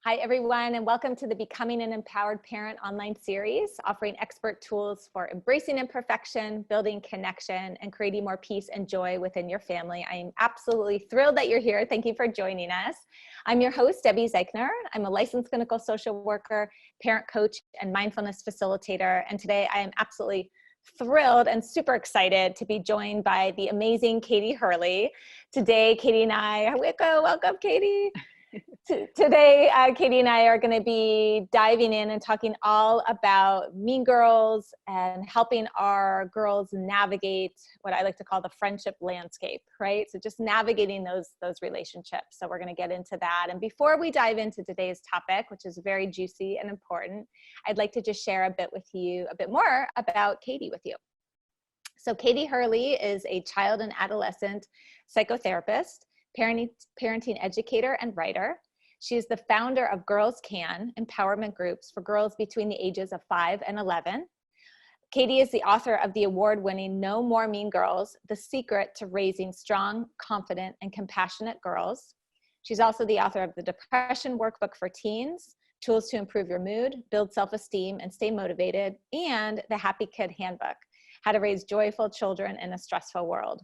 Hi, everyone, and welcome to the Becoming an Empowered Parent online series, offering expert tools for embracing imperfection, building connection, and creating more peace and joy within your family. I am absolutely thrilled that you're here. Thank you for joining us. I'm your host, Debbie Zeichner. I'm a licensed clinical social worker, parent coach, and mindfulness facilitator. And today I am absolutely thrilled and super excited to be joined by the amazing Katie Hurley. Today, Katie and I, welcome, Katie. Today, Katie and I are going to be diving in and talking all about mean girls and helping our girls navigate what I like to call the friendship landscape, right? So just navigating those relationships. So we're going to get into that. And before we dive into today's topic, which is very juicy and important, I'd like to just share a bit more about Katie with you. So Katie Hurley is a child and adolescent psychotherapist, parenting educator, and writer. She is the founder of Girls Can empowerment groups for girls between the ages of 5 and 11. Katie is the author of the award-winning No More Mean Girls, The Secret to Raising Strong, Confident, and Compassionate Girls. She's also the author of the Depression Workbook for Teens, Tools to Improve Your Mood, Build Self-Esteem, and Stay Motivated, and the Happy Kid Handbook, How to Raise Joyful Children in a Stressful World.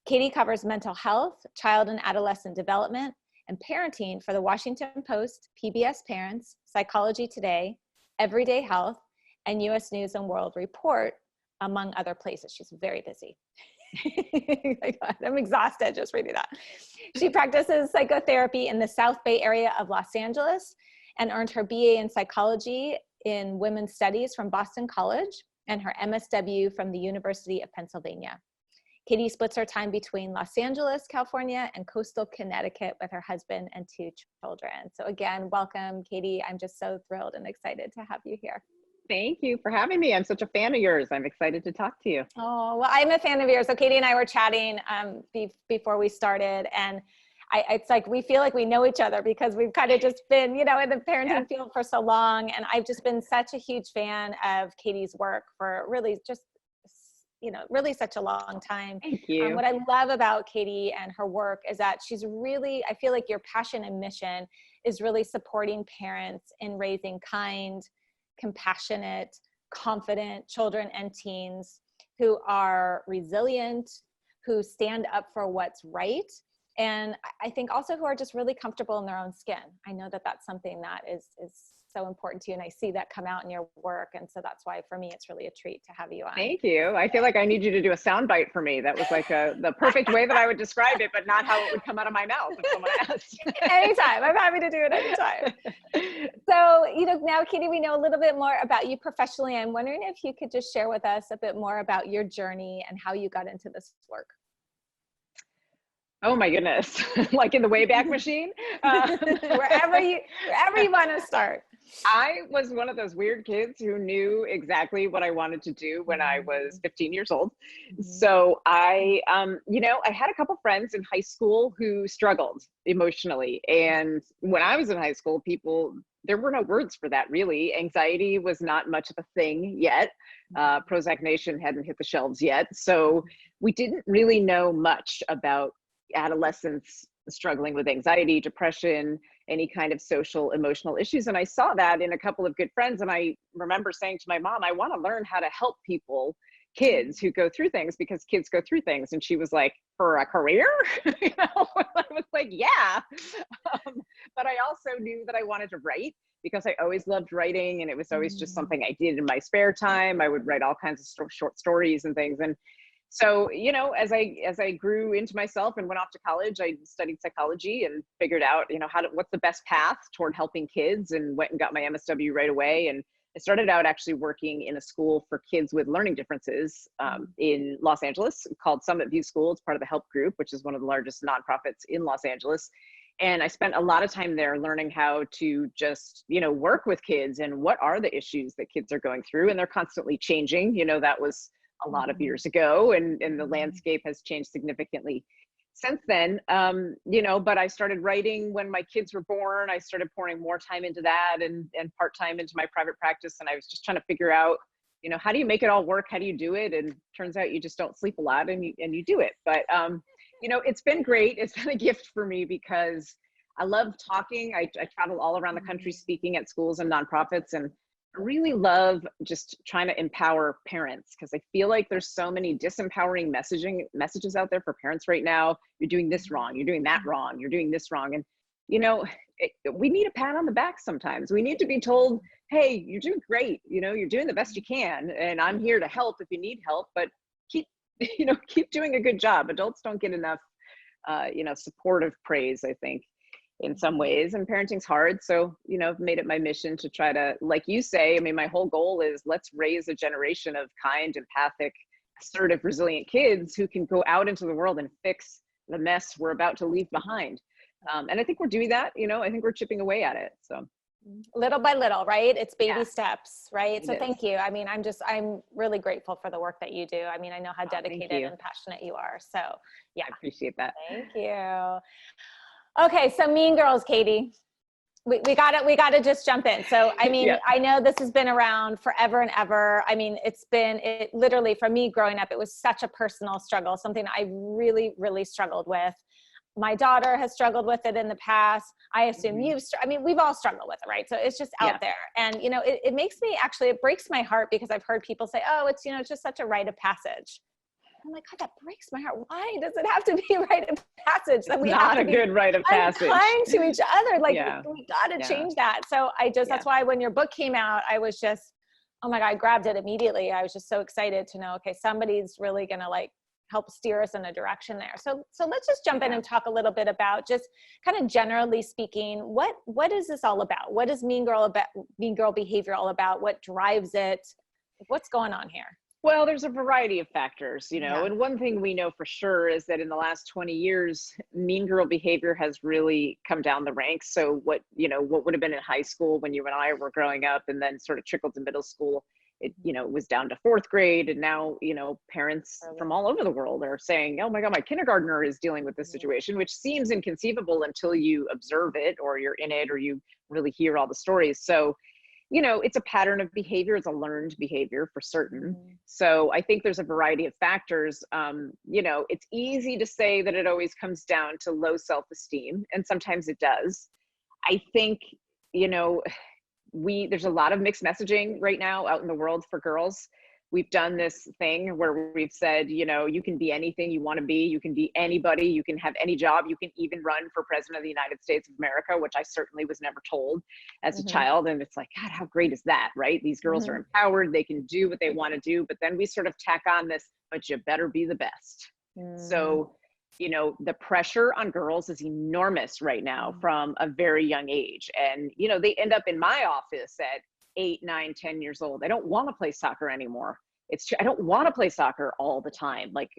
Katie covers mental health, child and adolescent development, and parenting for the Washington Post, PBS Parents, Psychology Today, Everyday Health, and U.S. News and World Report, among other places. She's very busy. My God, I'm exhausted just reading that. She practices psychotherapy in the South Bay area of Los Angeles and earned her BA in psychology in women's studies from Boston College and her MSW from the University of Pennsylvania. Katie splits her time between Los Angeles, California, and coastal Connecticut with her husband and 2 children. So again, welcome, Katie. I'm just so thrilled and excited to have you here. Thank you for having me. I'm such a fan of yours. I'm excited to talk to you. Oh, well, I'm a fan of yours. So Katie and I were chatting before we started, and it's like we feel like we know each other because we've kind of just been, in the parenting field for so long. And I've just been such a huge fan of Katie's work for really just really such a long time. Thank you. What I love about Katie and her work is that she's really, I feel like your passion and mission is really supporting parents in raising kind, compassionate, confident children and teens who are resilient, who stand up for what's right. And I think also who are just really comfortable in their own skin. I know that that's something that is so important to you, and I see that come out in your work, and so that's why for me it's really a treat to have you on. Thank you. I feel like I need you to do a soundbite for me. That was like the perfect way that I would describe it, but not how it would come out of my mouth if someone asked. Anytime. I'm happy to do it anytime. So, now Katie, we know a little bit more about you professionally. I'm wondering if you could just share with us a bit more about your journey and how you got into this work. Oh my goodness. Like in the Wayback Machine? Wherever you want to start. I was one of those weird kids who knew exactly what I wanted to do when I was 15 years old. So I had a couple friends in high school who struggled emotionally. And when I was in high school, there were no words for that really. Anxiety was not much of a thing yet. Prozac Nation hadn't hit the shelves yet. So we didn't really know much about adolescents struggling with anxiety, depression, any kind of social, emotional issues. And I saw that in a couple of good friends. And I remember saying to my mom, I want to learn how to help kids who go through things, because kids go through things. And she was like, for a career? I was like, yeah. But I also knew that I wanted to write, because I always loved writing. And it was always just something I did in my spare time. I would write all kinds of short stories and things. And so, as I grew into myself and went off to college, I studied psychology and figured out, what's the best path toward helping kids, and went and got my MSW right away. And I started out actually working in a school for kids with learning differences in Los Angeles called Summit View School. It's part of the Help Group, which is one of the largest nonprofits in Los Angeles. And I spent a lot of time there learning how to just, work with kids and what are the issues that kids are going through. And they're constantly changing. That was a lot of years ago, and the landscape has changed significantly since then. But I started writing when my kids were born. I started pouring more time into that and part-time into my private practice. And I was just trying to figure out, how do you make it all work? How do you do it? And turns out you just don't sleep a lot and you do it. But, it's been great. It's been a gift for me because I love talking. I travel all around the country speaking at schools and nonprofits, and I really love just trying to empower parents, because I feel like there's so many disempowering messages out there for parents right now. You're doing this wrong, you're doing that wrong, you're doing this wrong. And, you know, we need a pat on the back sometimes. We need to be told, hey, you're doing great. You know, you're doing the best you can. And I'm here to help if you need help, but keep, keep doing a good job. Adults don't get enough, supportive praise, I think, in some ways, and parenting's hard. So, I've made it my mission to try to, like you say, I mean, my whole goal is let's raise a generation of kind, empathic, assertive, resilient kids who can go out into the world and fix the mess we're about to leave behind. And I think we're doing that, I think we're chipping away at it. So little by little, right? It's baby steps, right? So It is. thank you. I mean, I'm really grateful for the work that you do. I mean, I know how Thank dedicated you. and passionate you are. So yeah, I appreciate that. thank you. Okay. So Mean Girls, Katie, we gotta just jump in. So, I mean, Yeah. I know this has been around forever and ever. I mean, it literally, for me growing up, it was such a personal struggle, something I really, really struggled with. My daughter has struggled with it in the past. I assume we've all struggled with it, right? So it's just out there. And, it makes me it breaks my heart, because I've heard people say, oh, it's, it's just such a rite of passage. I'm like, God, that breaks my heart. Why does it have to be a rite of passage? That we Not have a good rite of passage. unkind to each other. Like, we got to Yeah. change that. So that's why when your book came out, I was just, oh my God, I grabbed it immediately. I was just so excited to know, okay, somebody's really going to help steer us in a direction there. So let's just jump in and talk a little bit about, just kind of generally speaking, what is this all about? What is mean girl behavior all about? What drives it? What's going on here? Well, there's a variety of factors, and one thing we know for sure is that in the last 20 years, mean girl behavior has really come down the ranks. So what would have been in high school when you and I were growing up, and then sort of trickled to middle school, it was down to fourth grade. And now, parents from all over the world are saying, oh my God, my kindergartner is dealing with this situation, which seems inconceivable until you observe it, or you're in it, or you really hear all the stories. So it's a pattern of behavior. It's a learned behavior for certain. So I think there's a variety of factors. It's easy to say that it always comes down to low self-esteem, and sometimes it does. I think, there's a lot of mixed messaging right now out in the world for girls. We've done this thing where we've said, you can be anything you want to be. You can be anybody. You can have any job. You can even run for president of the United States of America, which I certainly was never told as a child. And it's like, God, how great is that, right? These girls are empowered. They can do what they want to do. But then we sort of tack on this, but you better be the best. So, the pressure on girls is enormous right now from a very young age. And, they end up in my office at 8, 9, 10 years old. I don't want to play soccer anymore. I don't want to play soccer all the time. Like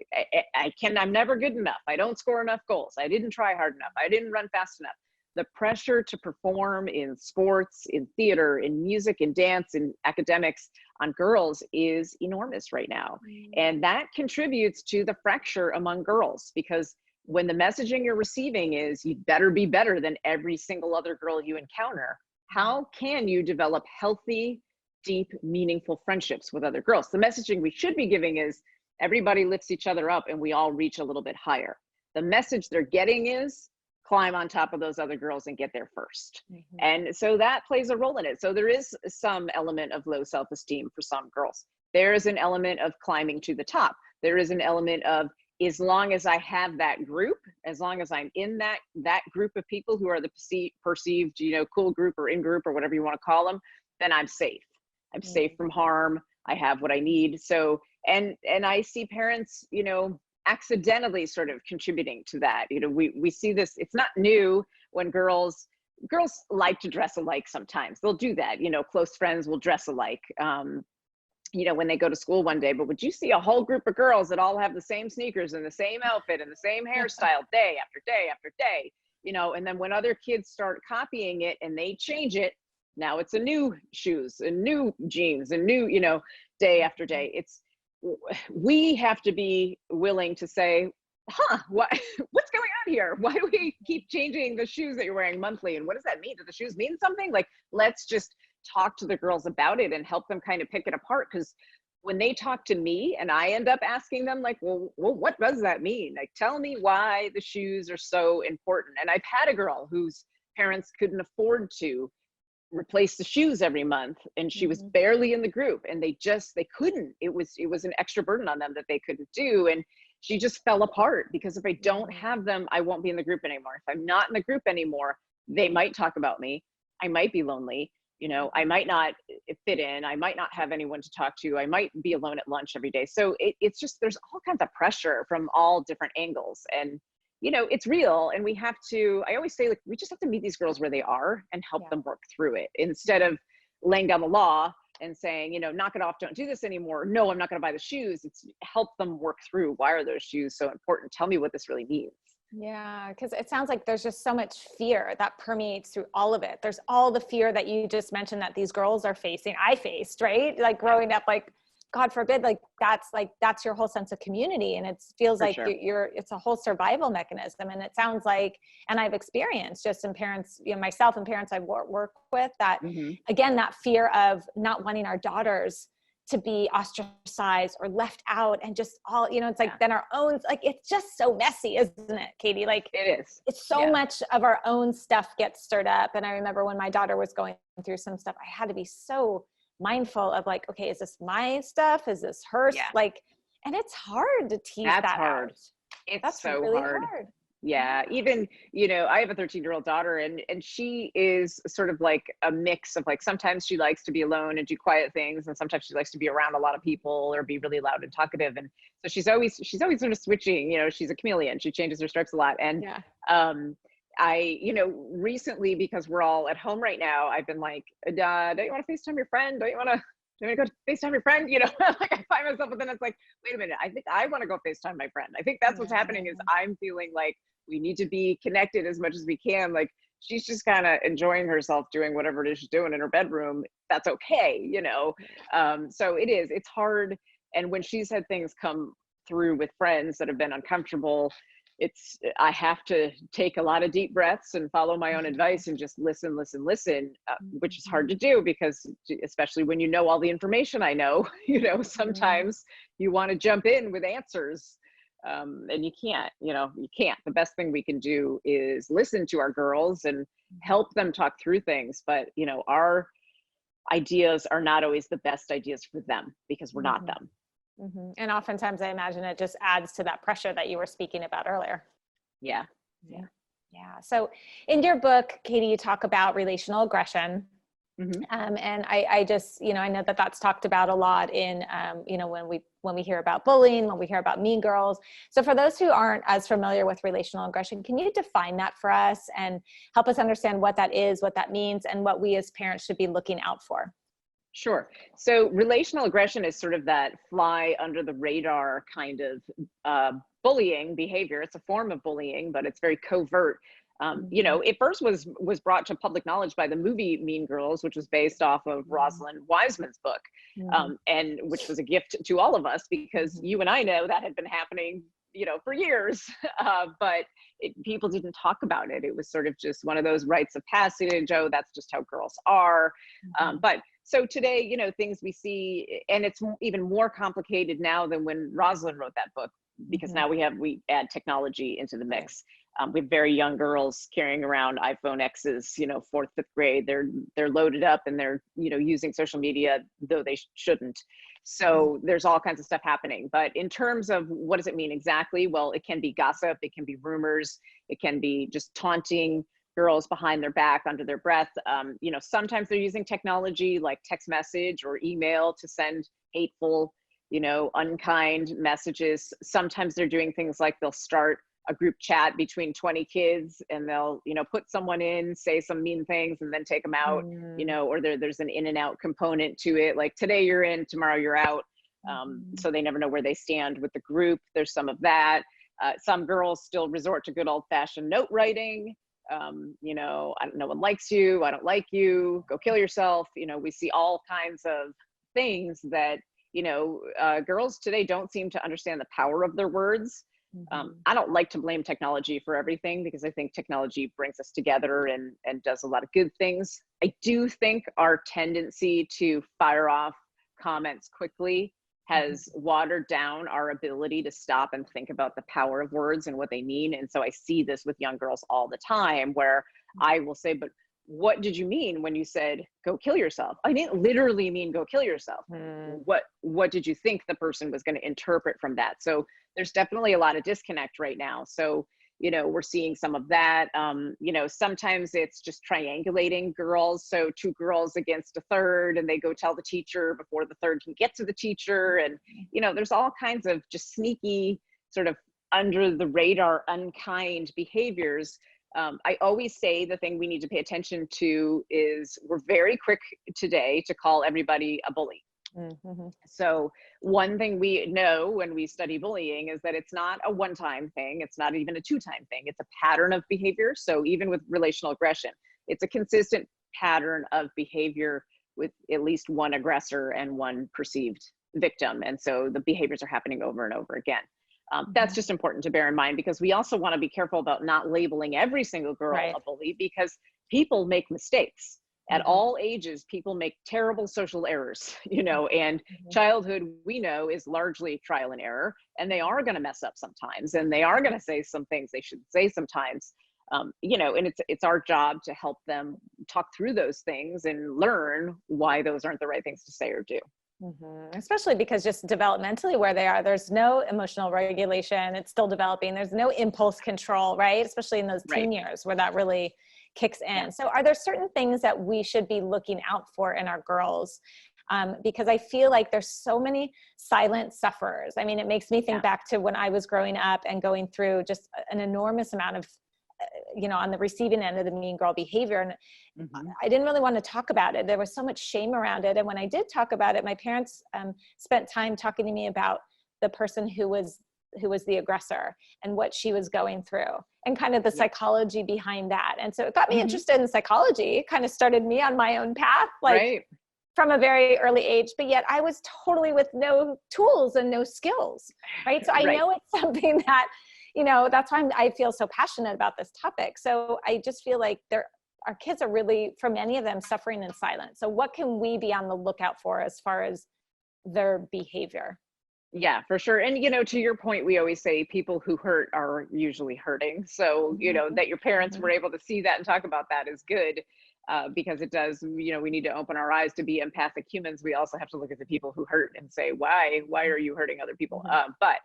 I'm never good enough. I don't score enough goals. I didn't try hard enough. I didn't run fast enough. The pressure to perform in sports, in theater, in music, in dance, in academics on girls is enormous right now. And that contributes to the fracture among girls, because when the messaging you're receiving is you better be better than every single other girl you encounter, how can you develop healthy, deep, meaningful friendships with other girls? The messaging we should be giving is everybody lifts each other up and we all reach a little bit higher. The message they're getting is climb on top of those other girls and get there first. And so that plays a role in it. So there is some element of low self-esteem for some girls. There is an element of climbing to the top. There is an element of, as long as I have that group, as long as I'm in that group of people who are the perceived, cool group or in group or whatever you want to call them, then I'm safe. I'm safe from harm. I have what I need. So, and I see parents, accidentally sort of contributing to that. We see this, it's not new when girls like to dress alike sometimes. They'll do that, close friends will dress alike. When they go to school one day, but would you see a whole group of girls that all have the same sneakers and the same outfit and the same hairstyle day after day after day, and then when other kids start copying it and they change it, now it's a new shoes and new jeans and new, day after day. We have to be willing to say, what's going on here? Why do we keep changing the shoes that you're wearing monthly? And what does that mean? Do the shoes mean something? Like, let's just talk to the girls about it and help them kind of pick it apart. Because when they talk to me and I end up asking them like, well, what does that mean? Like, tell me why the shoes are so important. And I've had a girl whose parents couldn't afford to replace the shoes every month, and she was barely in the group, and they couldn't. It was an extra burden on them that they couldn't do, and she just fell apart because if I don't have them, I won't be in the group anymore. If I'm not in the group anymore, they might talk about me. I might be lonely. I might not fit in. I might not have anyone to talk to. I might be alone at lunch every day. So it's just, there's all kinds of pressure from all different angles. And, it's real. And we have to, I always say, like, we just have to meet these girls where they are and help them work through it, instead of laying down the law and saying, knock it off, don't do this anymore. No, I'm not going to buy the shoes. It's help them work through, why are those shoes so important? Tell me what this really means. Yeah, because it sounds like there's just so much fear that permeates through all of it. There's all the fear that you just mentioned that these girls are facing, I faced, right? Like growing up, like, God forbid, that's your whole sense of community. And it feels like it's a whole survival mechanism. And it sounds like, and I've experienced just in parents, myself and parents I work with, that again, that fear of not wanting our daughters to be ostracized or left out, and just all, it's like then our own, like, it's just so messy, isn't it, Katie? Like it is. It's so much of our own stuff gets stirred up. And I remember when my daughter was going through some stuff, I had to be so mindful of like, okay, is this my stuff? Is this her? Like, and it's hard to tease that out. That's so really hard. Yeah. Even, I have a 13-year-old daughter, and she is sort of like a mix of like, sometimes she likes to be alone and do quiet things, and sometimes she likes to be around a lot of people or be really loud and talkative. And so she's always sort of switching, she's a chameleon. She changes her stripes a lot. And, I, recently, because we're all at home right now, I've been like, don't you want to FaceTime your friend? Don't you want to go FaceTime your friend? Like I find myself, but then it's like, wait a minute, I think I want to go FaceTime my friend. I think that's what's happening, is I'm feeling like we need to be connected as much as we can. Like, she's just kind of enjoying herself doing whatever it is she's doing in her bedroom. That's okay, so it's hard. And when she's had things come through with friends that have been uncomfortable, I have to take a lot of deep breaths and follow my own advice and just listen, which is hard to do, because especially when all the information I know, sometimes you want to jump in with answers. And you can't. The best thing we can do is listen to our girls and help them talk through things. But, our ideas are not always the best ideas for them, because we're not them. And oftentimes I imagine it just adds to that pressure that you were speaking about earlier. Yeah. So in your book, Katie, you talk about relational aggression. And I just, I know that that's talked about a lot in, when we hear about bullying, when we hear about mean girls. So for those who aren't as familiar with relational aggression, can you define that for us and help us understand what that is, what that means, and what we as parents should be looking out for? Sure. So relational aggression is sort of that fly under the radar kind of bullying behavior. It's a form of bullying, but it's very covert. It first was brought to public knowledge by the movie Mean Girls, which was based off of Rosalind Wiseman's book, and which was a gift to all of us, because you and I know that had been happening, for years, but people didn't talk about it. It was sort of just one of those rites of passage. Oh, that's just how girls are. But so today, things we see, and it's even more complicated now than when Rosalind wrote that book, because now we add technology into the mix. We have very young girls carrying around iPhone X's, 4th, 5th grade. They're loaded up, and they're, using social media, though they shouldn't. So there's all kinds of stuff happening. But in terms of what does it mean exactly? Well, it can be gossip, it can be rumors, it can be just taunting girls behind their back, under their breath. Sometimes they're using technology like text message or email to send hateful, unkind messages. Sometimes they're doing things like they'll start a group chat between 20 kids, and they'll, put someone in, say some mean things, and then take them out, or there's an in and out component to it. Like, today you're in, tomorrow you're out. So they never know where they stand with the group. There's some of that. Some girls still resort to good old fashioned note writing. No one likes you. I don't like you. Go kill yourself. We see all kinds of things that, girls today don't seem to understand the power of their words. I don't like to blame technology for everything, because I think technology brings us together and does a lot of good things. I do think our tendency to fire off comments quickly has watered down our ability to stop and think about the power of words and what they mean. And so I see this with young girls all the time where I will say, but what did you mean when you said go kill yourself? I didn't literally mean go kill yourself. What did you think the person was going to interpret from that? So there's definitely a lot of disconnect right now. So, you know, we're seeing some of that. You know, sometimes it's just triangulating girls. So two girls against a third, and they go tell the teacher before the third can get to the teacher. And, you know, there's all kinds of just sneaky sort of under the radar, unkind behaviors. I always say the thing we need to pay attention to is we're very quick today to call everybody a bully. So one thing we know when we study bullying is that it's not a one-time thing. It's not even a two-time thing. It's a pattern of behavior. So even with relational aggression, it's a consistent pattern of behavior with at least one aggressor and one perceived victim. And so the behaviors are happening over and over again. That's just important to bear in mind, because we also want to be careful about not labeling every single girl a bully, because people make mistakes. At all ages, people make terrible social errors, you know, and childhood, we know, is largely trial and error, and they are going to mess up sometimes, and they are going to say some things they shouldn't say sometimes, you know, and it's our job to help them talk through those things and learn why those aren't the right things to say or do. Especially because just developmentally where they are, there's no emotional regulation. It's still developing. There's no impulse control, right? Especially in those teen years where that really kicks in. So are there certain things that we should be looking out for in our girls? Because I feel like there's so many silent sufferers. I mean, it makes me think back to when I was growing up and going through just an enormous amount of, you know, on the receiving end of the mean girl behavior. And I didn't really want to talk about it. There was so much shame around it. And when I did talk about it, my parents spent time talking to me about the person who was the aggressor and what she was going through and kind of the psychology behind that. And so it got me interested in psychology. It kind of started me on my own path, like from a very early age, but yet I was totally with no tools and no skills, right? So I know it's something that, you know, that's why I feel so passionate about this topic. So I just feel like our kids are really, for many of them, suffering in silence. So what can we be on the lookout for as far as their behavior? Yeah, for sure. And, you know, to your point, we always say people who hurt are usually hurting. So, you know, that your parents were able to see that and talk about that is good, because it does, you know, we need to open our eyes to be empathic humans. We also have to look at the people who hurt and say, why are you hurting other people? But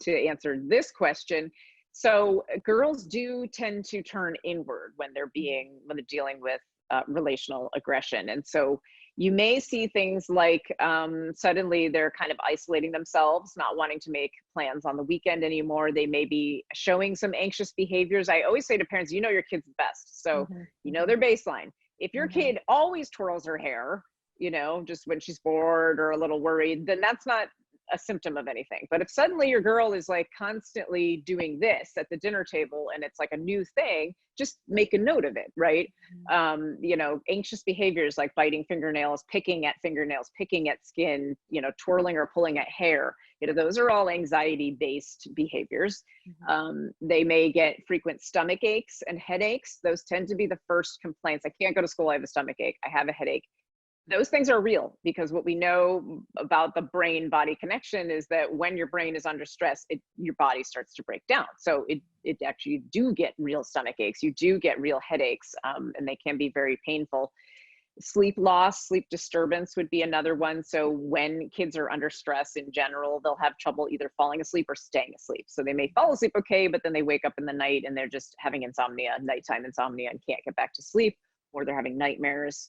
to answer this question, so girls do tend to turn inward when they're dealing with relational aggression. And so you may see things like suddenly they're kind of isolating themselves, not wanting to make plans on the weekend anymore. They may be showing some anxious behaviors. I always say to parents, you know your kid's best. So you know their baseline. If your kid always twirls her hair, you know, just when she's bored or a little worried, then that's not a symptom of anything. But if suddenly your girl is like constantly doing this at the dinner table and it's like a new thing, just make a note of it, right? You know, anxious behaviors like biting fingernails, picking at skin, you know, twirling or pulling at hair, you know, those are all anxiety-based behaviors. They may get frequent stomach aches and headaches. Those tend to be the first complaints. I can't go to school, I have a stomach ache, I have a headache. Those things are real, because what we know about the brain-body connection is that when your brain is under stress, your body starts to break down. So it actually do get real stomach aches. You do get real headaches, and they can be very painful. Sleep loss, sleep disturbance would be another one. So when kids are under stress in general, they'll have trouble either falling asleep or staying asleep. So they may fall asleep okay, but then they wake up in the night and they're just having insomnia, nighttime insomnia, and can't get back to sleep, or they're having nightmares.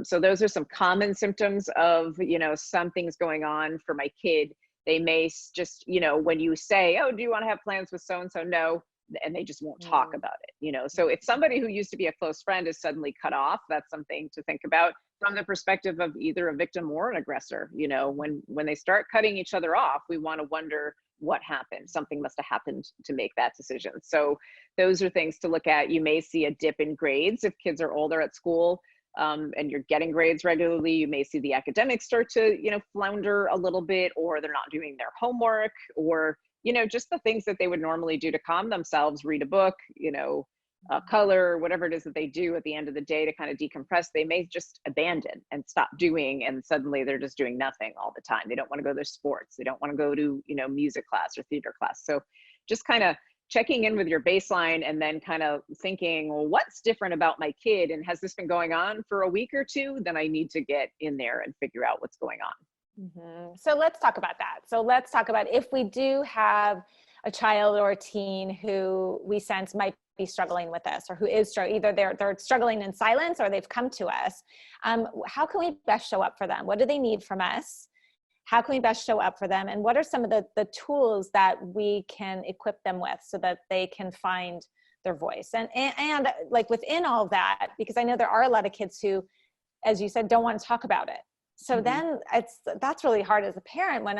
So those are some common symptoms of, you know, something's going on for my kid. They may just, you know, when you say, oh, do you want to have plans with so-and-so? No. And they just won't talk about it, you know? So if somebody who used to be a close friend is suddenly cut off, that's something to think about from the perspective of either a victim or an aggressor. You know, when they start cutting each other off, we want to wonder what happened. Something must have happened to make that decision. So those are things to look at. You may see a dip in grades if kids are older at school. And you're getting grades regularly. You may see the academics start to, you know, flounder a little bit, or they're not doing their homework, or, you know, just the things that they would normally do to calm themselves, read a book, you know, color, whatever it is that they do at the end of the day to kind of decompress, they may just abandon and stop doing. And suddenly they're just doing nothing all the time. They don't want to go to their sports. They don't want to go to, music class or theater class. So just kind of checking in with your baseline and then kind of thinking, well, what's different about my kid? And has this been going on for a week or two? Then I need to get in there and figure out what's going on. So let's talk about that. So let's talk about if we do have a child or a teen who we sense might be struggling with this, or who is either they're struggling in silence or they've come to us. How can we best show up for them? What do they need from us? How can we best show up for them? And what are some of the tools that we can equip them with so that they can find their voice? And like within all of that, because I know there are a lot of kids who, as you said, don't want to talk about it. So then that's really hard as a parent when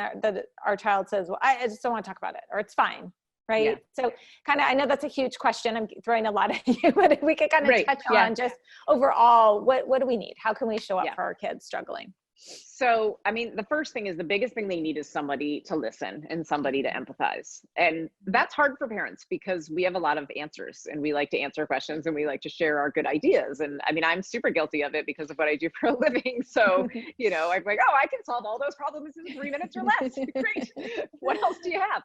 our child says, well, I just don't want to talk about it, or it's fine. Right. Yeah. So kind of, I know that's a huge question. I'm throwing a lot at you, but if we could kind of touch on just overall, what do we need? How can we show up for our kids struggling? So, I mean, the first thing is the biggest thing they need is somebody to listen and somebody to empathize. And that's hard for parents because we have a lot of answers and we like to answer questions and we like to share our good ideas. And I mean, I'm super guilty of it because of what I do for a living. So, I'm like, oh, I can solve all those problems in 3 minutes or less. Great. What else do you have?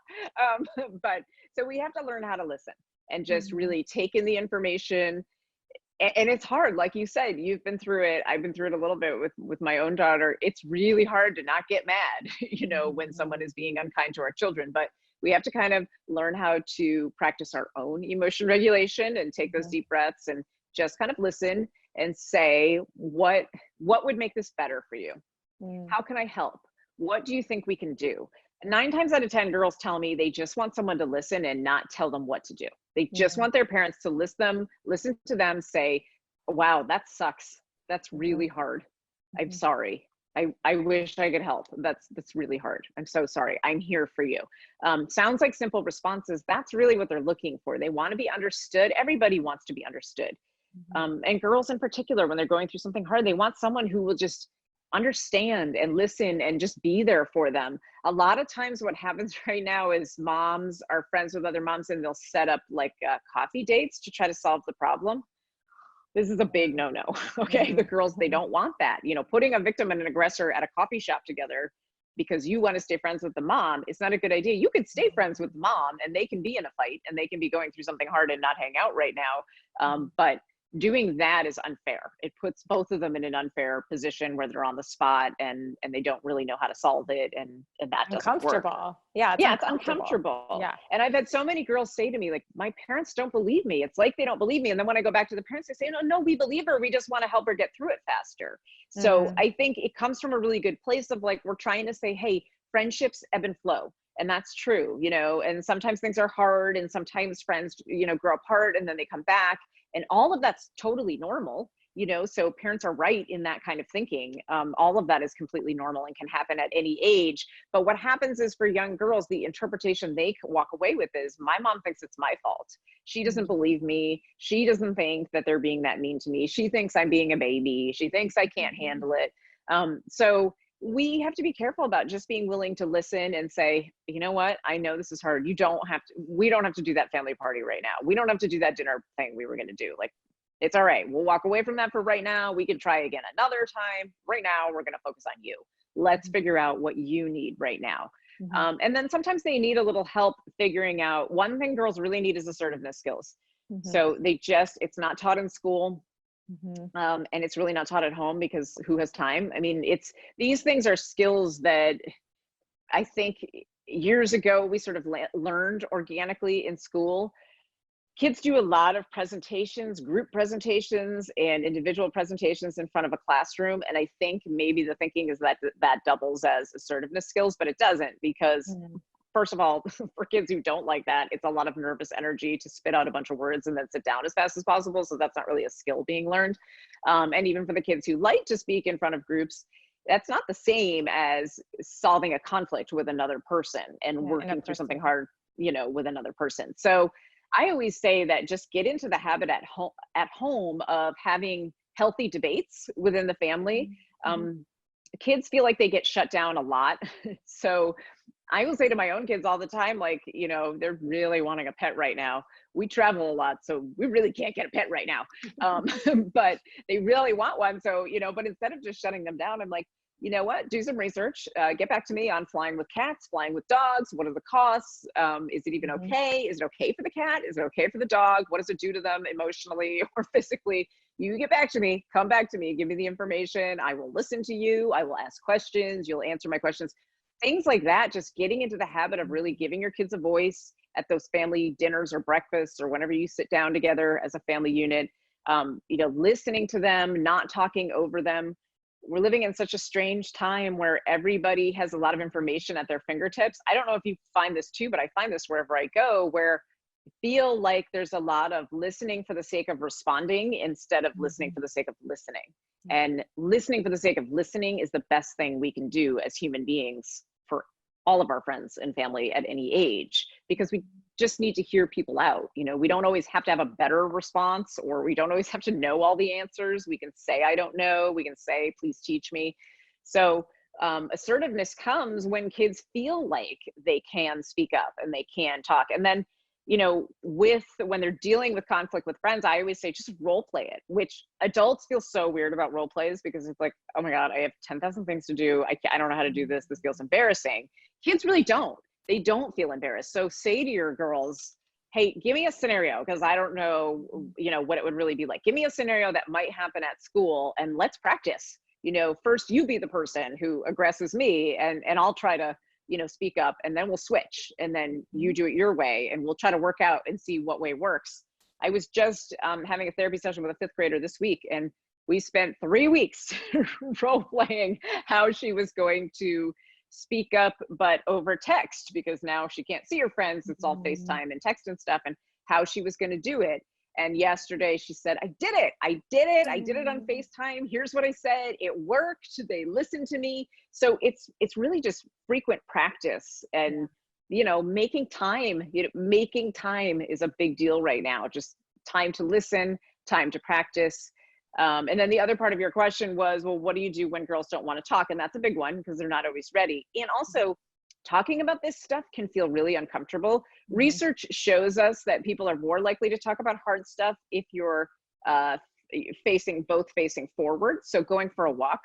But so we have to learn how to listen and just really take in the information. And it's hard, like you said, you've been through it. I've been through it a little bit with my own daughter. It's really hard to not get mad, when someone is being unkind to our children. But we have to kind of learn how to practice our own emotion regulation and take those deep breaths and just kind of listen and say, what would make this better for you? How can I help? What do you think we can do? 9 times out of 10, girls tell me they just want someone to listen and not tell them what to do. They just want their parents to listen to them, say, wow, that sucks. That's really hard. I'm sorry. I wish I could help. That's really hard. I'm so sorry. I'm here for you. Sounds like simple responses. That's really what they're looking for. They want to be understood. Everybody wants to be understood. And girls in particular, when they're going through something hard, they want someone who will just understand and listen and just be there for them. A lot of times what happens right now is moms are friends with other moms and they'll set up like coffee dates to try to solve the problem. This is a big no-no. Okay. The girls, they don't want that. Putting a victim and an aggressor at a coffee shop together because you want to stay friends with the mom, it's not a good idea. You could stay friends with the mom and they can be in a fight and they can be going through something hard and not hang out right now. But doing that is unfair. It puts both of them in an unfair position where they're on the spot and they don't really know how to solve it. And that doesn't work. Yeah. It's uncomfortable. Yeah. And I've had so many girls say to me, like, my parents don't believe me. It's like they don't believe me. And then when I go back to the parents, they say, no, we believe her. We just want to help her get through it faster. So I think it comes from a really good place of like, we're trying to say, hey, friendships ebb and flow. And that's true, and sometimes things are hard and sometimes friends, grow apart and then they come back. And all of that's totally normal, so parents are right in that kind of thinking. All of that is completely normal and can happen at any age. But what happens is for young girls, the interpretation they walk away with is my mom thinks it's my fault. She doesn't believe me. She doesn't think that they're being that mean to me. She thinks I'm being a baby. She thinks I can't handle it. So we have to be careful about just being willing to listen and say, you know what, I know this is hard. We don't have to do that family party right now. We don't have to do that dinner thing we were going to do. Like, it's all right. We'll walk away from that for right now. We can try again another time. Right now, we're going to focus on you. Let's figure out what you need right now. And then sometimes they need a little help figuring out. One thing girls really need is assertiveness skills. So it's not taught in school. And it's really not taught at home because who has time? I mean, these things are skills that I think years ago we sort of learned organically in school. Kids do a lot of presentations, group presentations and individual presentations in front of a classroom. And I think maybe the thinking is that doubles as assertiveness skills, but it doesn't because first of all, for kids who don't like that, it's a lot of nervous energy to spit out a bunch of words and then sit down as fast as possible. So that's not really a skill being learned. And even for the kids who like to speak in front of groups, that's not the same as solving a conflict with another person and working through something hard, with another person. So I always say that just get into the habit at home of having healthy debates within the family. Kids feel like they get shut down a lot. So I will say to my own kids all the time, like, you know, they're really wanting a pet right now. We travel a lot, so we really can't get a pet right now. Um, but they really want one. So, you know, but instead of just shutting them down, I'm like, you know what, do some research, get back to me on flying with cats, flying with dogs. What are the costs? Is it even Mhm. okay? Is it okay for the cat? Is it okay for the dog? What does it do to them emotionally or physically? You get back to me, come back to me, give me the information. I will listen to you. I will ask questions. You'll answer my questions. Things like that, just getting into the habit of really giving your kids a voice at those family dinners or breakfasts or whenever you sit down together as a family unit. You know, listening to them, not talking over them. We're living in such a strange time where everybody has a lot of information at their fingertips. I don't know if you find this too, but I find this wherever I go, where I feel like there's a lot of listening for the sake of responding instead of listening Mhm. for the sake of listening. And listening for the sake of listening is the best thing we can do as human beings for all of our friends and family at any age, because we just need to hear people out. You know, we don't always have to have a better response, or we don't always have to know all the answers. We can say, I don't know. We can say, please teach me. So assertiveness comes when kids feel like they can speak up and they can talk. And then, you know, with when they're dealing with conflict with friends, I always say just role play it, which adults feel so weird about role plays because it's like, oh my God, I have 10,000 things to do. I don't know how to do this. This feels embarrassing. Kids really don't. They don't feel embarrassed. So say to your girls, hey, give me a scenario, because I don't know, you know, what it would really be like. Give me a scenario that might happen at school and let's practice. You know, first you be the person who aggresses me, and I'll try to, you know, speak up, and then we'll switch, and then you do it your way, and we'll try to work out and see what way works. I was just having a therapy session with a fifth grader this week, and we spent 3 weeks role playing how she was going to speak up, but over text, because now she can't see her friends. It's all Mhm. FaceTime and text and stuff, and how she was going to do it. And yesterday she said, I did it. I did it. I did it on Mhm. FaceTime. Here's what I said. It worked. They listened to me. So it's really just frequent practice, Yeah. and, you know, making time. You know, making time is a big deal right now. Just time to listen, time to practice. And then the other part of your question was, well, what do you do when girls don't want to talk? And that's a big one because they're not always ready. And also, talking about this stuff can feel really uncomfortable. Mhm. Research shows us that people are more likely to talk about hard stuff if you're uh, facing forward. So going for a walk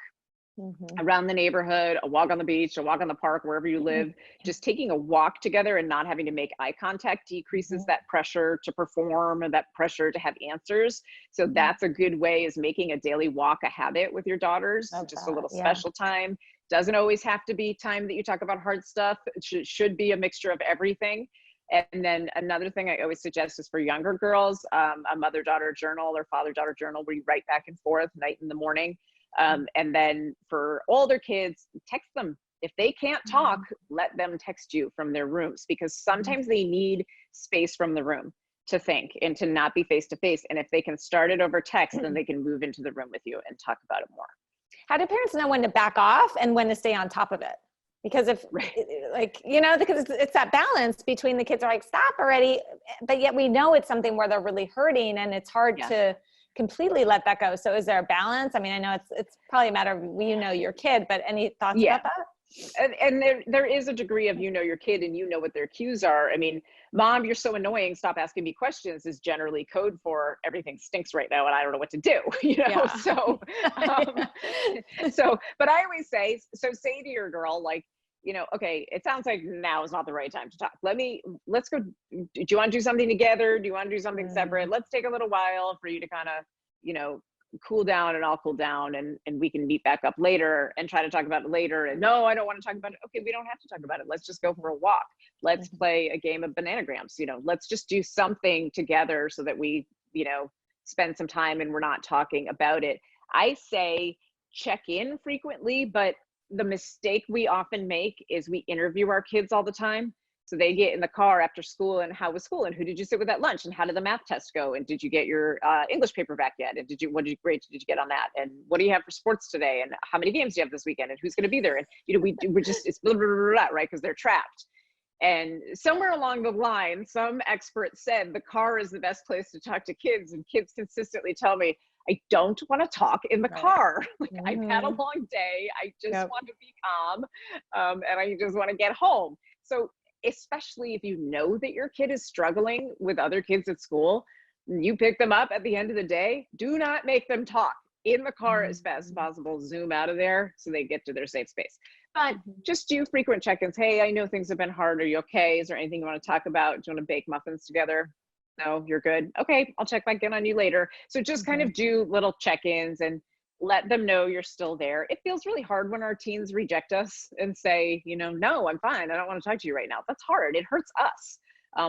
Mhm. around the neighborhood, a walk on the beach, a walk on the park, wherever you live, just taking a walk together and not having to make eye contact decreases Mhm. that pressure to perform and that pressure to have answers. So Mhm. that's a good way, is making a daily walk a habit with your daughters, Love just a that. little Yeah. special time. Doesn't always have to be time that you talk about hard stuff. It should be a mixture of everything. And then another thing I always suggest is for younger girls, a mother-daughter journal or father-daughter journal where you write back and forth night and the morning. And then for older kids, text them. If they can't talk, Mhm. let them text you from their rooms, because Mhm. sometimes they need space from the room to think and to not be face to face. And if they can start it over text, then they can move into the room with you and talk about it more. How do parents know when to back off and when to stay on top of it? Because if, Right. like, you know, because it's that balance between the kids are like, stop already, but yet we know it's something where they're really hurting and it's hard Yes. to completely let that go. So is there a balance? I mean, I know it's probably a matter of, you know, your kid, but any thoughts Yeah. about that? And there is a degree of, you know, your kid and you know what their cues are. I mean, mom, you're so annoying, stop asking me questions is generally code for everything stinks right now and I don't know what to do. You know, Yeah. um so but I always say, so say to your girl, like, you know, okay, it sounds like now is not the right time to talk. Let's go. Do you want to do something together? Do you want to do something separate? Mm, Let's take a little while for you to kind of, you know, cool down, and I'll cool down, and we can meet back up later and try to talk about it later. And no, I don't want to talk about it. Okay, we don't have to talk about it. Let's just go for a walk. Let's mhm, play a game of bananagrams. You know, let's just do something together so that we, you know, spend some time and we're not talking about it. I say check in frequently, but the mistake we often make is we interview our kids all the time. So they get in the car after school, and how was school, and who did you sit with at lunch, and how did the math test go, and did you get your English paper back yet, and what grade did you get on that, and what do you have for sports today, and how many games do you have this weekend, and who's going to be there, and, you know, we're just, it's blah, blah, blah, blah, right, because they're trapped. And somewhere along the line, some expert said the car is the best place to talk to kids, and kids consistently tell me, I don't want to talk in the right. car. Like, I've had a Mhm. long day. I just Yep. want to be calm, and I just want to get home. So especially if you know that your kid is struggling with other kids at school, you pick them up at the end of the day, do not make them talk in the car as fast as possible, zoom out of there so they get to their safe space. But just do frequent check-ins. Hey, I know things have been hard. Are you okay? Is there anything you want to talk about? Do you want to bake muffins together? No, you're good. Okay, I'll check back in on you later. So just kind of do little check-ins and let them know you're still there. It feels really hard when our teens reject us and say, you know, no, I'm fine. I don't want to talk to you right now. That's hard. It hurts us.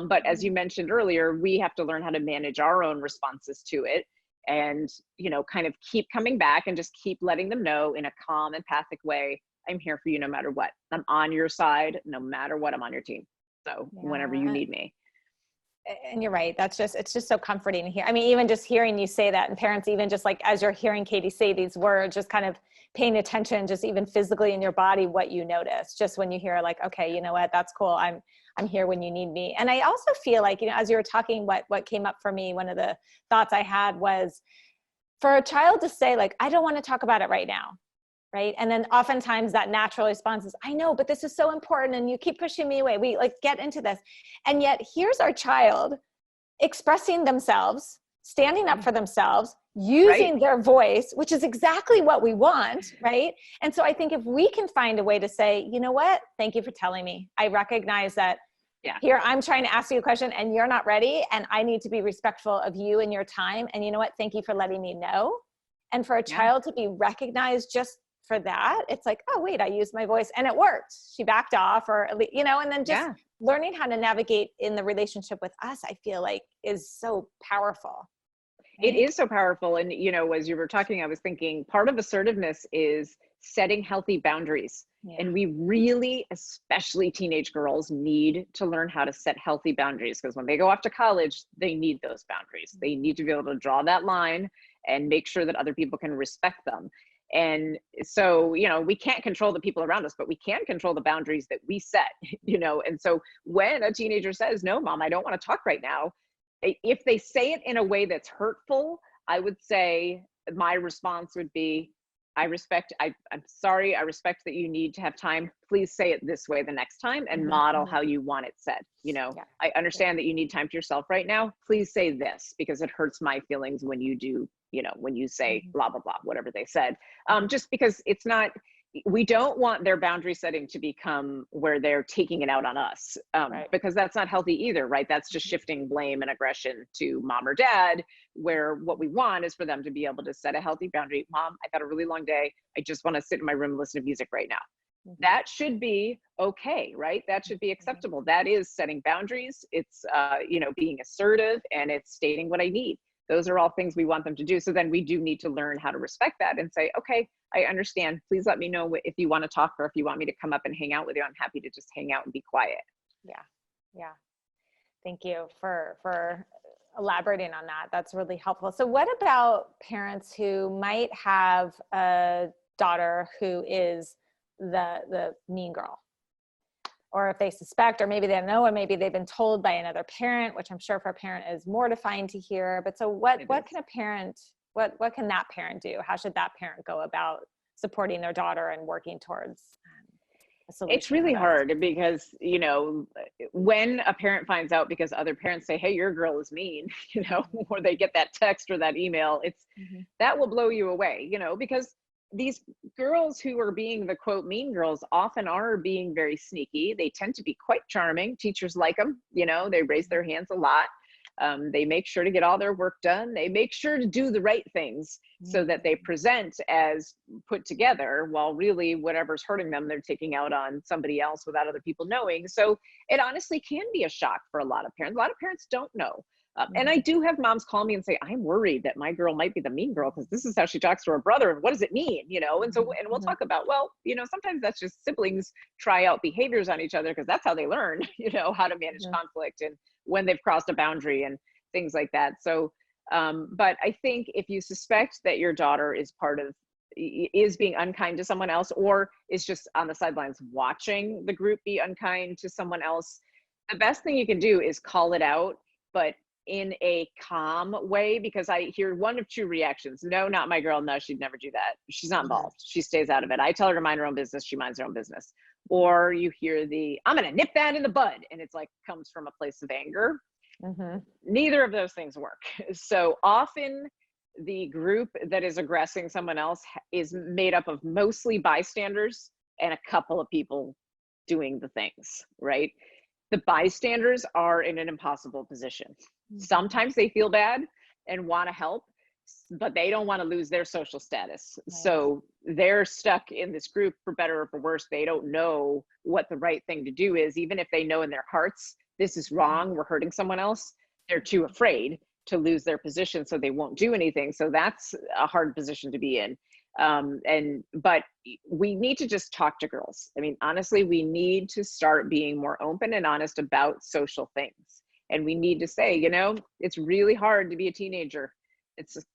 But as you mentioned earlier, we have to learn how to manage our own responses to it and, you know, kind of keep coming back and just keep letting them know in a calm, empathic way, I'm here for you no matter what. I'm on your side, no matter what, I'm on your team. So whenever you need me. And you're right. It's just so comforting to hear. I mean, even just hearing you say that, and parents, even just like, as you're hearing Katie say these words, just kind of paying attention, just even physically in your body, what you notice, just when you hear like, okay, you know what, that's cool. I'm here when you need me. And I also feel like, you know, as you were talking, what came up for me, one of the thoughts I had was for a child to say like, I don't want to talk about it right now. Right. And then oftentimes that natural response is, I know, but this is so important and you keep pushing me away. We like get into this. And yet here's our child expressing themselves, standing up for themselves, using their voice, which is exactly what we want. Right. And so I think if we can find a way to say, you know what, thank you for telling me. I recognize that here I'm trying to ask you a question and you're not ready. And I need to be respectful of you and your time. And you know what, thank you for letting me know. And for a child to be recognized just for that, it's like, oh wait, I used my voice and it worked. She backed off, or you know, and then just learning how to navigate in the relationship with us, I feel like is so powerful. It is so powerful. And, you know, as you were talking, I was thinking part of assertiveness is setting healthy boundaries. And we really, especially teenage girls, need to learn how to set healthy boundaries, because when they go off to college, they need those boundaries. They need to be able to draw that line and make sure that other people can respect them. And so, you know, we can't control the people around us, but we can control the boundaries that we set, you know. And so when a teenager says, no, mom, I don't want to talk right now, if they say it in a way that's hurtful, I would say my response would be, I'm sorry, I respect that you need to have time. Please say it this way the next time and model how you want it said. You know, I understand that you need time to yourself right now. Please say this because it hurts my feelings when you do, you know, when you say blah, blah, blah, whatever they said. Just because it's not, we don't want their boundary setting to become where they're taking it out on us, because that's not healthy either, right? That's just shifting blame and aggression to mom or dad, where what we want is for them to be able to set a healthy boundary. Mom, I've had a really long day. I just want to sit in my room and listen to music right now. That should be okay, right? That should be acceptable. That is setting boundaries. It's, you know, being assertive, and it's stating what I need. Those are all things we want them to do. So then we do need to learn how to respect that and say, okay, I understand. Please let me know if you want to talk, or if you want me to come up and hang out with you. I'm happy to just hang out and be quiet. Yeah. Thank you for elaborating on that. That's really helpful. So what about parents who might have a daughter who is the mean girl? Or if they suspect, or maybe they know, or maybe they've been told by another parent, which I'm sure for a parent is mortifying to hear. But so what can a parent, what can that parent do? How should that parent go about supporting their daughter and working towards a solution? It's really hard because, you know, when a parent finds out because other parents say, hey, your girl is mean, you know, or they get that text or that email, it's that will blow you away, you know, because these girls who are being the quote mean girls often are being very sneaky. They tend to be quite charming. Teachers like them, you know, they raise their hands a lot. They make sure to get all their work done. They make sure to do the right things so that they present as put together, while really whatever's hurting them, they're taking out on somebody else without other people knowing. So it honestly can be a shock for a lot of parents. A lot of parents don't know. And I do have moms call me and say, I'm worried that my girl might be the mean girl because this is how she talks to her brother. And what does it mean? You know, and so, and we'll talk about, well, you know, sometimes that's just siblings try out behaviors on each other because that's how they learn, you know, how to manage conflict and when they've crossed a boundary and things like that. So, but I think if you suspect that your daughter is is being unkind to someone else, or is just on the sidelines watching the group be unkind to someone else, the best thing you can do is call it out, but in a calm way, because I hear one of two reactions. No, not my girl. No, she'd never do that. She's not involved. She stays out of it. I tell her to mind her own business. She minds her own business. or you hear the, I'm going to nip that in the bud. And it's like, comes from a place of anger. Neither of those things work. So often the group that is aggressing someone else is made up of mostly bystanders and a couple of people doing the things, right? The bystanders are in an impossible position. Sometimes they feel bad and want to help, but they don't want to lose their social status. So they're stuck in this group, for better or for worse. They don't know what the right thing to do is, even if they know in their hearts, this is wrong, we're hurting someone else. They're too afraid to lose their position, so they won't do anything. So that's a hard position to be in. But we need to just talk to girls. I mean, honestly, we need to start being more open and honest about social things. And we need to say, you know, it's really hard to be a teenager.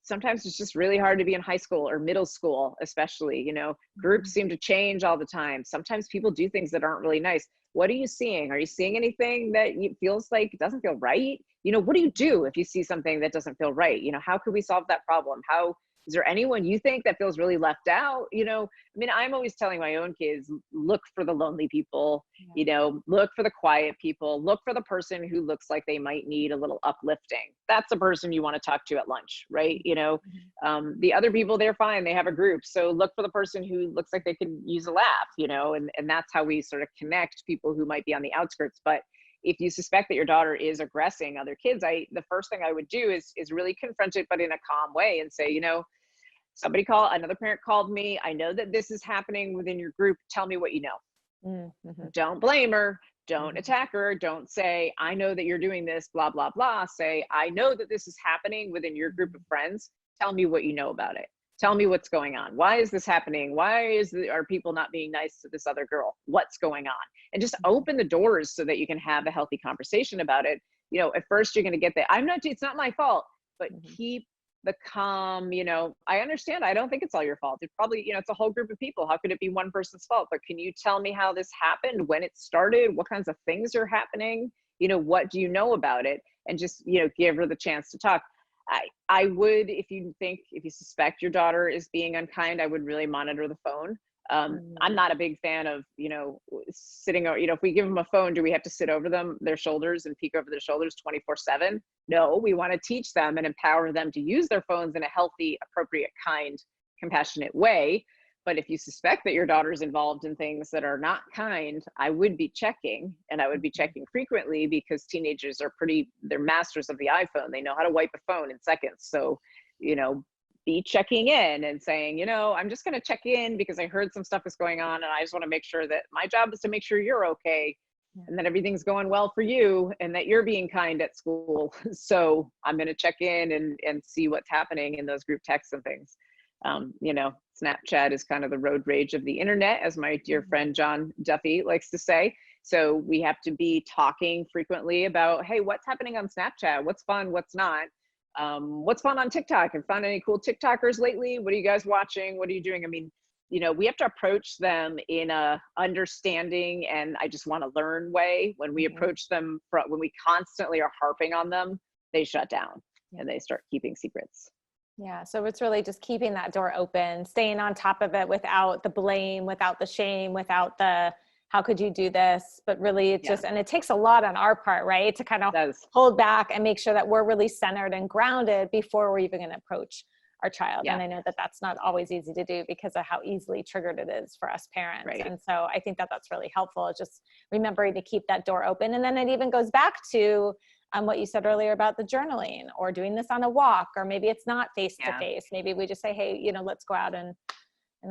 Sometimes it's just really hard to be in high school or middle school, especially, you know, groups seem to change all the time. Sometimes people do things that aren't really nice. What are you seeing? Are you seeing anything that feels like it doesn't feel right? You know, what do you do if you see something that doesn't feel right? You know, how could we solve that problem? Is there anyone you think that feels really left out? You know, I mean, I'm always telling my own kids, look for the lonely people, you know, look for the quiet people, look for the person who looks like they might need a little uplifting. That's the person you want to talk to at lunch, right? You know, the other people, they're fine. They have a group. So look for the person who looks like they can use a laugh, you know, and that's how we sort of connect people who might be on the outskirts. But if you suspect that your daughter is aggressing other kids, the first thing I would do is really confront it, but in a calm way, and say, you know, another parent called me. I know that this is happening within your group. Tell me what you know. Don't blame her. Don't attack her. Don't say, I know that you're doing this, blah, blah, blah. Say, I know that this is happening within your group of friends. Tell me what you know about it. Tell me what's going on. Why is this happening? Are people not being nice to this other girl? What's going on? And just open the doors so that you can have a healthy conversation about it. You know, at first you're going to get it's not my fault, but keep the calm. You know, I understand. I don't think it's all your fault. It's probably, you know, it's a whole group of people. How could it be one person's fault? But can you tell me how this happened, when it started, what kinds of things are happening? You know, what do you know about it? And just, you know, give her the chance to talk. I would, if you suspect your daughter is being unkind, I would really monitor the phone. I'm not a big fan of, you know, sitting, you know, if we give them a phone, do we have to sit over their shoulders and peek over their shoulders 24/7? No, we want to teach them and empower them to use their phones in a healthy, appropriate, kind, compassionate way. But if you suspect that your daughter's involved in things that are not kind, I would be checking, and I would be checking frequently, because teenagers they're masters of the iPhone. They know how to wipe a phone in seconds. So, you know, be checking in and saying, you know, I'm just going to check in because I heard some stuff is going on, and I just want to make sure that my job is to make sure you're okay and that everything's going well for you and that you're being kind at school. So I'm going to check in and see what's happening in those group texts and things. You know, Snapchat is kind of the road rage of the internet, as my dear friend John Duffy likes to say. So we have to be talking frequently about, hey, what's happening on Snapchat? What's fun? What's not? What's fun on TikTok? Have you found any cool TikTokers lately? What are you guys watching? What are you doing? I mean, you know, we have to approach them in a understanding and I just want to learn way. When we approach them, when we constantly are harping on them, they shut down and they start keeping secrets. Yeah. So it's really just keeping that door open, staying on top of it without the blame, without the shame, without the, how could you do this? But really it's just, and it takes a lot on our part, right? To kind of hold back and make sure that we're really centered and grounded before we're even going to approach our child. And I know that that's not always easy to do because of how easily triggered it is for us parents. Right. And so I think that that's really helpful, just remembering to keep that door open. And then it even goes back to what you said earlier about the journaling or doing this on a walk, or maybe it's not face to face. Maybe we just say, hey, you know, let's go out and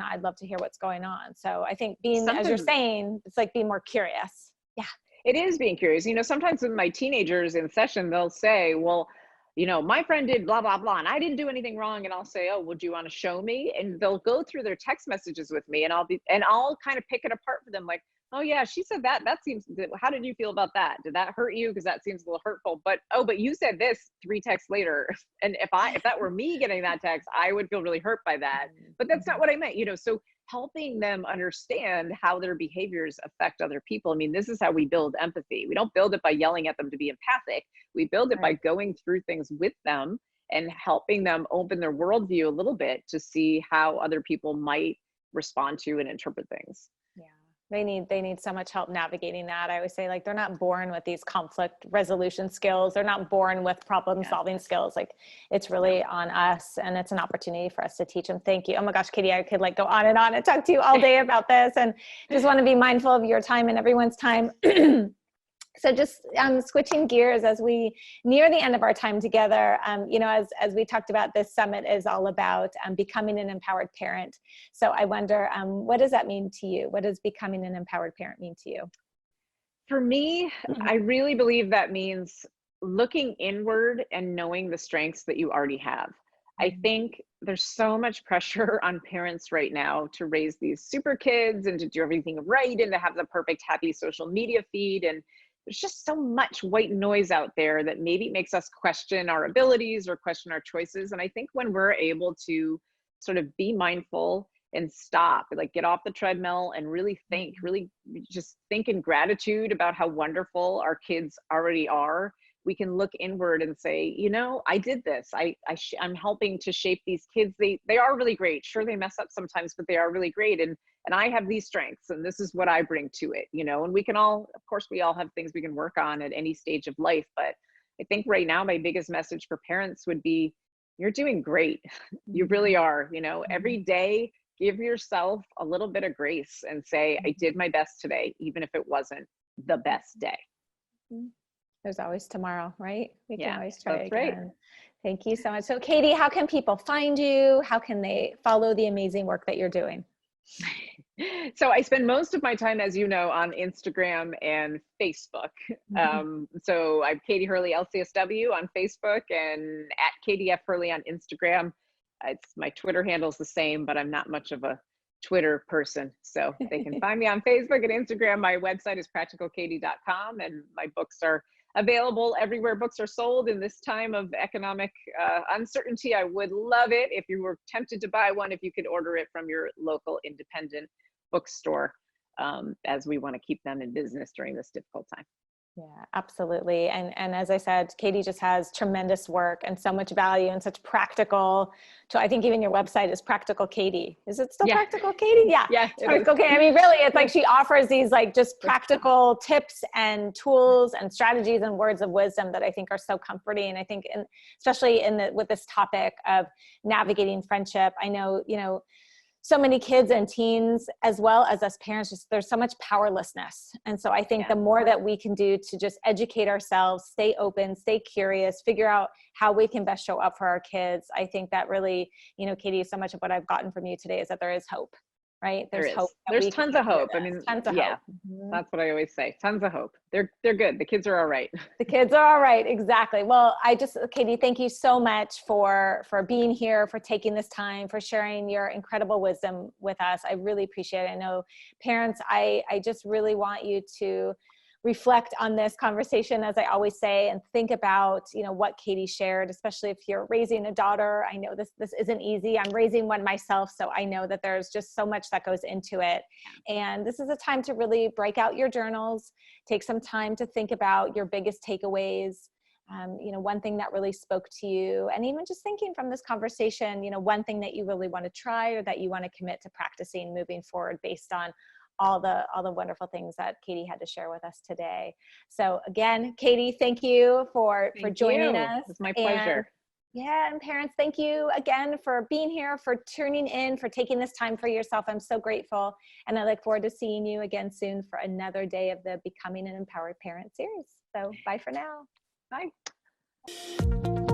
I'd love to hear what's going on. So I think as you're saying, it's like being more curious. Yeah. It is being curious. You know, sometimes with my teenagers in session, they'll say, well, you know, my friend did blah, blah, blah, and I didn't do anything wrong. And I'll say, oh, would you want to show me? And they'll go through their text messages with me and I'll kind of pick it apart for them. Like, oh yeah, she said that seems, how did you feel about that? Did that hurt you? Because that seems a little hurtful, but you said this 3 texts later. And if that were me getting that text, I would feel really hurt by that, but that's not what I meant, you know? So helping them understand how their behaviors affect other people. I mean, this is how we build empathy. We don't build it by yelling at them to be empathic. We build it by going through things with them and helping them open their worldview a little bit to see how other people might respond to and interpret things. They need so much help navigating that. I always say, like, they're not born with these conflict resolution skills. They're not born with problem solving skills. Like, it's really on us, and it's an opportunity for us to teach them. Thank you. Oh my gosh, Katie, I could like go on and talk to you all day about this, and just want to be mindful of your time and everyone's time. So just switching gears as we near the end of our time together, you know, as we talked about, this summit is all about becoming an empowered parent. So I wonder, what does that mean to you? What does becoming an empowered parent mean to you? For me, I really believe that means looking inward and knowing the strengths that you already have. I think there's so much pressure on parents right now to raise these super kids and to do everything right and to have the perfect happy social media feed. And there's just so much white noise out there that maybe makes us question our abilities or question our choices. And I think when we're able to sort of be mindful and stop, like get off the treadmill and really think, really just think in gratitude about how wonderful our kids already are, we can look inward and say, you know, I did this. I'm helping to shape these kids. They are really great. Sure, they mess up sometimes, but they are really great. And I have these strengths, and this is what I bring to it, you know. And we can all, of course, we all have things we can work on at any stage of life. But I think right now, my biggest message for parents would be, you're doing great. You really are. You know, every day, give yourself a little bit of grace and say, I did my best today, even if it wasn't the best day. There's always tomorrow, right? We can always try that's again. right. Thank you so much. So Katie, how can people find you? How can they follow the amazing work that you're doing? So I spend most of my time, as you know, on Instagram and Facebook. So I'm Katie Hurley, LCSW on Facebook, and at Katie F. Hurley on Instagram. It's my Twitter handle is the same, but I'm not much of a Twitter person. So they can find me on Facebook and Instagram. My website is practicalkatie.com, and my books are available everywhere books are sold in this time of economic uncertainty. I would love it if you were tempted to buy one, if you could order it from your local independent bookstore, as we want to keep them in business during this difficult time. Yeah, absolutely. And as I said, Katie just has tremendous work and so much value and such practical. So I think even your website is Practical Katie. Is it still Practical Katie? Yeah. Yeah. Practical Katie. I mean, really, it's like she offers these like just practical tips and tools and strategies and words of wisdom that I think are so comforting. I think, especially with this topic of navigating friendship, I know, you know, so many kids and teens, as well as us parents, just there's so much powerlessness. And so I think the more that we can do to just educate ourselves, stay open, stay curious, figure out how we can best show up for our kids. I think that really, you know, Katie, so much of what I've gotten from you today is that there is hope, right? There's hope. There's tons of hope. I mean, tons of hope. That's what I always say. Tons of hope. They're good. The kids are all right. The kids are all right. Exactly. Well, Katie, thank you so much for being here, for taking this time, for sharing your incredible wisdom with us. I really appreciate it. I know parents, I just really want you to reflect on this conversation, as I always say, and think about, you know, what Katie shared, especially if you're raising a daughter. I know this isn't easy. I'm raising one myself, so I know that there's just so much that goes into it. And this is a time to really break out your journals, take some time to think about your biggest takeaways. You know, one thing that really spoke to you, and even just thinking from this conversation, you know, one thing that you really want to try or that you want to commit to practicing moving forward based on all the wonderful things that Katie had to share with us today. So again, Katie, thank you for joining us. It's my pleasure. And parents, thank you again for being here, for tuning in, for taking this time for yourself. I'm so grateful. And I look forward to seeing you again soon for another day of the Becoming an Empowered Parent series. So bye for now. Bye.